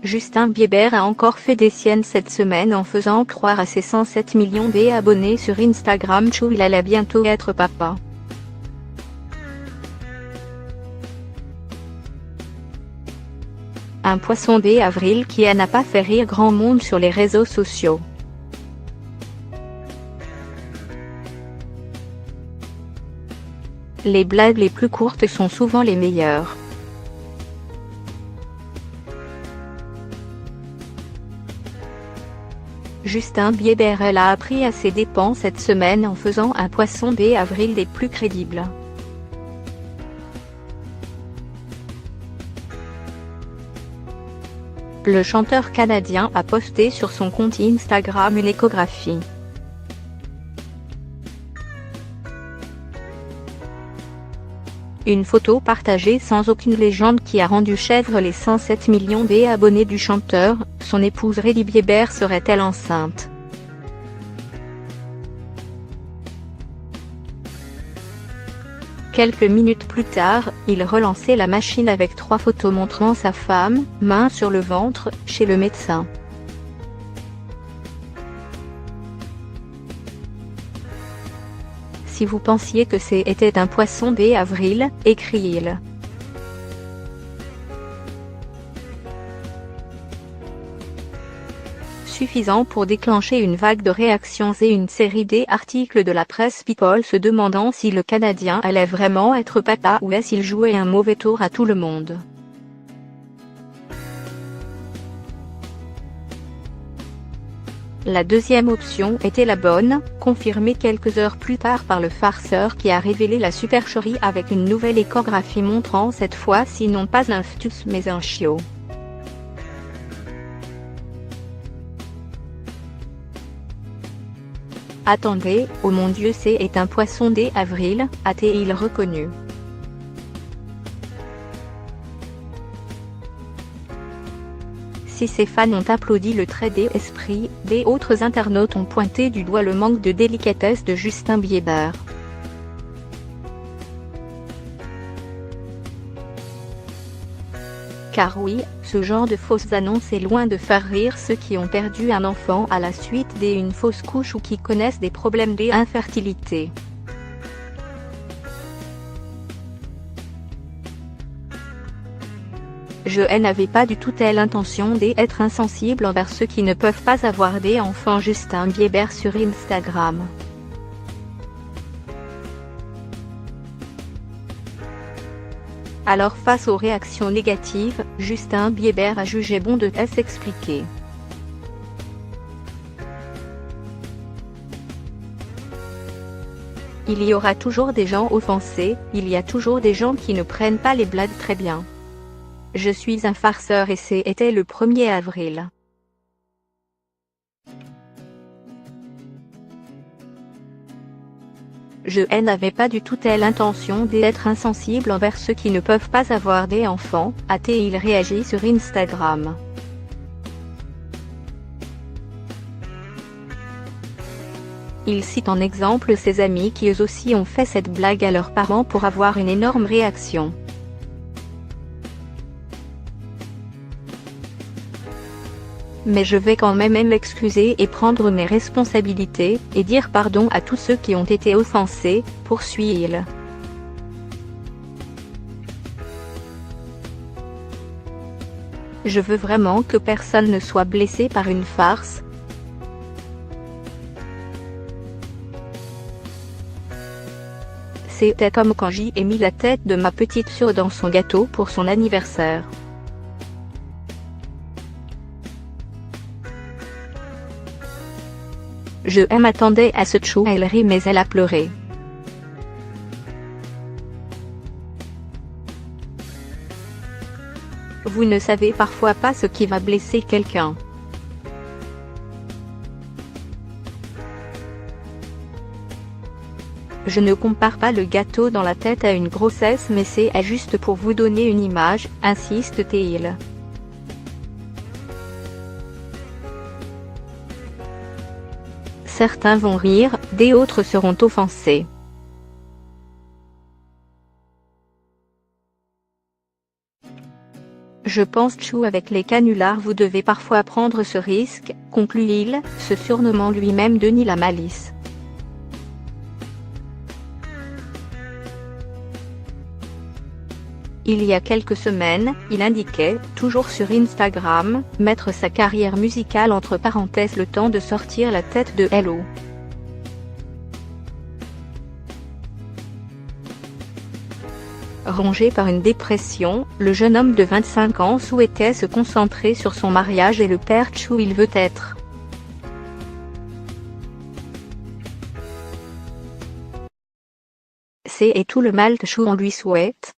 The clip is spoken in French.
Justin Bieber a encore fait des siennes cette semaine en faisant croire à ses 107 millions d'abonnés sur Instagram qu'il allait bientôt être papa. Un poisson d'avril qui n'a pas fait rire grand monde sur les réseaux sociaux. Les blagues les plus courtes sont souvent les meilleures. Justin Bieber a appris à ses dépens cette semaine en faisant un poisson d'avril des plus crédibles. Le chanteur canadien a posté sur son compte Instagram une échographie. Une photo partagée sans aucune légende qui a rendu chèvre les 107 millions d'abonnés du chanteur. Son épouse Hailey Bieber serait-elle enceinte? Quelques minutes plus tard, il relançait la machine avec 3 photos montrant sa femme, main sur le ventre, chez le médecin. Si vous pensiez que c'était un poisson d'avril, écrit-il. Suffisant pour déclencher une vague de réactions et une série d'articles de la presse People se demandant si le Canadien allait vraiment être papa ou s'il jouait un mauvais tour à tout le monde. La deuxième option était la bonne, confirmée quelques heures plus tard par le farceur qui a révélé la supercherie avec une nouvelle échographie montrant cette fois-ci non pas un fœtus mais un chiot. Attendez, oh mon Dieu, c'est un poisson d'avril, a-t-il reconnu. Si ses fans ont applaudi le trait d'esprit, d'autres internautes ont pointé du doigt le manque de délicatesse de Justin Bieber. Car oui, ce genre de fausses annonces est loin de faire rire ceux qui ont perdu un enfant à la suite d'une fausse couche ou qui connaissent des problèmes d'infertilité. Je n'avais pas du tout telle intention d'être insensible envers ceux qui ne peuvent pas avoir d'enfants. Justin Bieber sur Instagram. Alors face aux réactions négatives, Justin Bieber a jugé bon de s'expliquer. Il y aura toujours des gens offensés, il y a toujours des gens qui ne prennent pas les blagues très bien. Je suis un farceur et c'était le 1er avril. Je n'avais pas du tout telle intention d'être insensible envers ceux qui ne peuvent pas avoir d'enfants, a-t-il réagi sur Instagram. Il cite en exemple ses amis qui eux aussi ont fait cette blague à leurs parents pour avoir une énorme réaction. Mais je vais quand même m'excuser et prendre mes responsabilités, et dire pardon à tous ceux qui ont été offensés, poursuit-il. Je veux vraiment que personne ne soit blessé par une farce. C'était comme quand j'ai mis la tête de ma petite sœur dans son gâteau pour son anniversaire. Je m'attendais à ce que elle rit mais elle a pleuré. Vous ne savez parfois pas ce qui va blesser quelqu'un. Je ne compare pas le gâteau dans la tête à une grossesse mais c'est juste pour vous donner une image, insiste-t-il. Certains vont rire, d'autres seront offensés. Je pense Chou avec les canulars vous devez parfois prendre ce risque, conclut-il, se surnommant lui-même Denis la Malice. Il y a quelques semaines, il indiquait, toujours sur Instagram, mettre sa carrière musicale entre parenthèses le temps de sortir la tête de Hello. Rongé par une dépression, le jeune homme de 25 ans souhaitait se concentrer sur son mariage et le père Chou il veut être. C'est et tout le mal que Chou on lui souhaite.